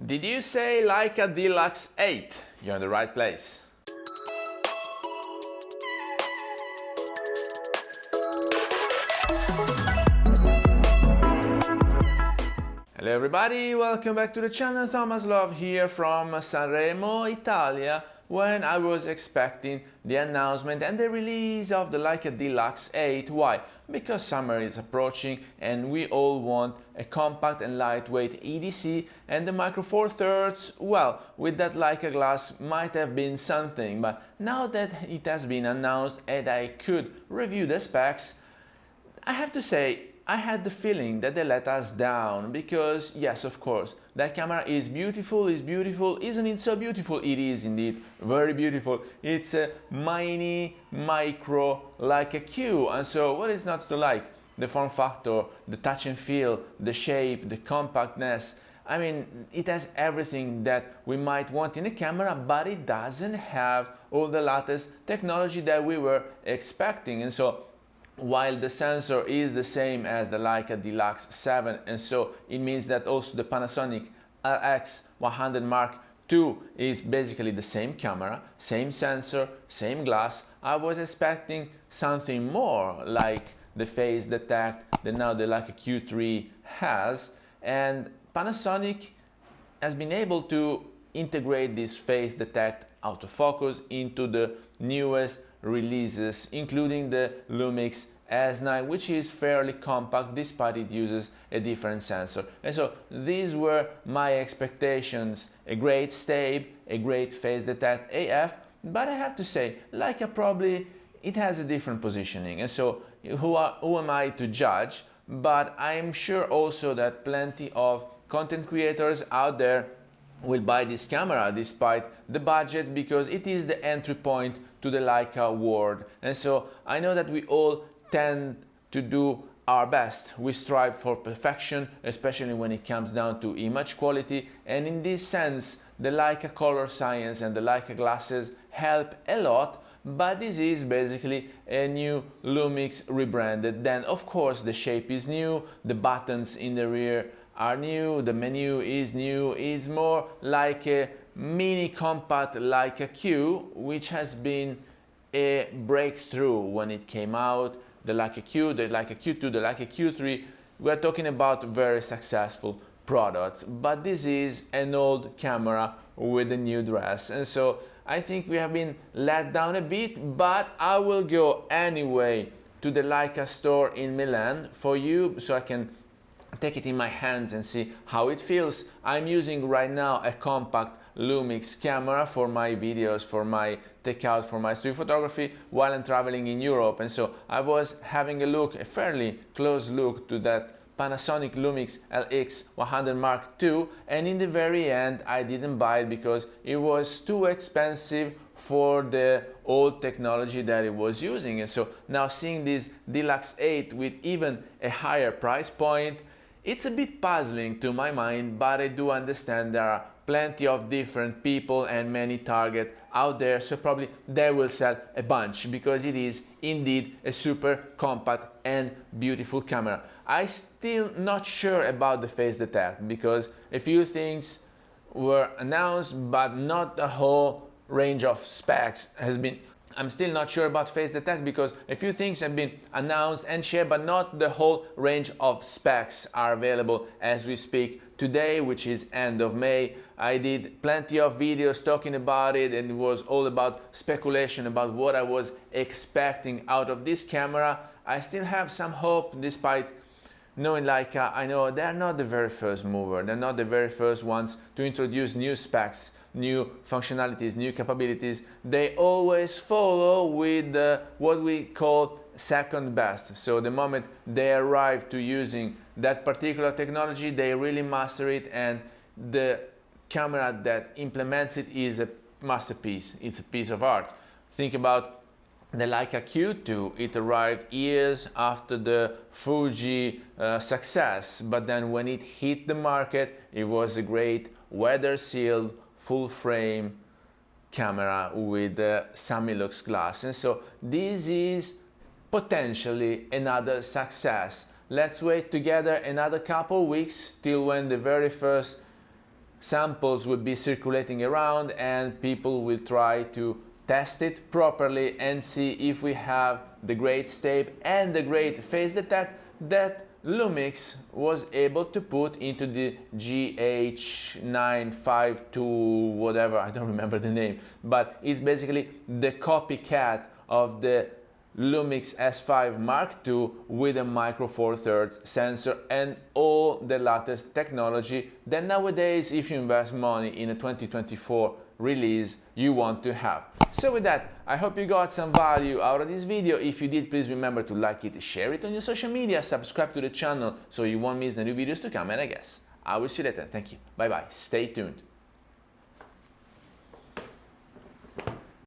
Did you say Leica D-Lux 8? You're in the right place. Hello everybody, welcome back to the channel. Thomas Love here from Sanremo, Italia, when I was expecting the announcement and the release of the Leica D-Lux 8. Why? Because summer is approaching and we all want a compact and lightweight EDC, and the Micro Four Thirds, well, with that Leica glass might have been something, but now that it has been announced and I could review the specs, I have to say I had the feeling that they let us down, because yes, of course, that camera is beautiful, isn't it so beautiful? It is indeed very beautiful. It's a mini micro Leica Q, and so what is not to like? The form factor, the touch and feel, the shape, the compactness. I mean, it has everything that we might want in a camera, but it doesn't have all the latest technology that we were expecting. And so while the sensor is the same as the Leica D-Lux 7, and so it means that also the Panasonic RX100 Mark II is basically the same camera, same sensor, same glass. I was expecting something more like the phase detect that now the Leica Q3 has, and Panasonic has been able to integrate this phase detect autofocus into the newest releases, including the Lumix S9, which is fairly compact despite it uses a different sensor. And so these were my expectations: a great stable, a great phase detect AF, but I have to say, Leica probably it has a different positioning, and so who am I to judge? But I am sure also that plenty of content creators out there will buy this camera despite the budget, because it is the entry point to the Leica world. And so I know that we all tend to do our best. We strive for perfection, especially when it comes down to image quality, and in this sense the Leica color science and the Leica glasses help a lot. But this is basically a new Lumix rebranded. Then of course the shape is new, the buttons in the rear are new, the menu is new. It's more like a mini compact Leica Q, which has been a breakthrough when it came out. The Leica Q, the Leica Q2, the Leica Q3, we're talking about very successful products, but this is an old camera with a new dress, and so I think we have been let down a bit. But I will go anyway to the Leica store in Milan for you, so I can take it in my hands and see how it feels. I'm using right now a compact Lumix camera for my videos, for my takeout, for my street photography while I'm traveling in Europe, and so I was having a look, a fairly close look, to that Panasonic Lumix LX100 Mark II, and in the very end I didn't buy it because it was too expensive for the old technology that it was using. And so now seeing this D-Lux 8 with even a higher price point, it's a bit puzzling to my mind, but I do understand there are plenty of different people and many targets out there, so probably they will sell a bunch, because it is indeed a super compact and beautiful camera. I'm still not sure about the phase detect, because a few things were announced but not the whole range of specs has been. I'm still not sure about phase detect because a few things have been announced and shared, but not the whole range of specs are available as we speak today, which is end of May. I did plenty of videos talking about it, and it was all about speculation about what I was expecting out of this camera. I still have some hope, despite knowing Leica. I know they're not the very first mover, they're not the very first ones to introduce new specs, new functionalities, new capabilities. They always follow with what we call second best. So the moment they arrive to using that particular technology, they really master it, and the camera that implements it is a masterpiece. It's a piece of art. Think about the Leica Q2. It arrived years after the Fuji success, but then when it hit the market, it was a great weather-sealed full frame camera with Lumix glass, and so this is potentially another success. Let's wait together another couple weeks till when the very first samples will be circulating around and people will try to test it properly and see if we have the great tape and the great phase detect that Lumix was able to put into the GH952 whatever, I don't remember the name, but it's basically the copycat of the Lumix S5 Mark II with a micro four thirds sensor and all the latest technology that nowadays, if you invest money in a 2024 release, you want to have. So with that, I hope you got some value out of this video. If you did, please remember to like it, share it on your social media, subscribe to the channel so you won't miss the new videos to come, and I guess I will see you later. Thank you. Bye bye. Stay tuned.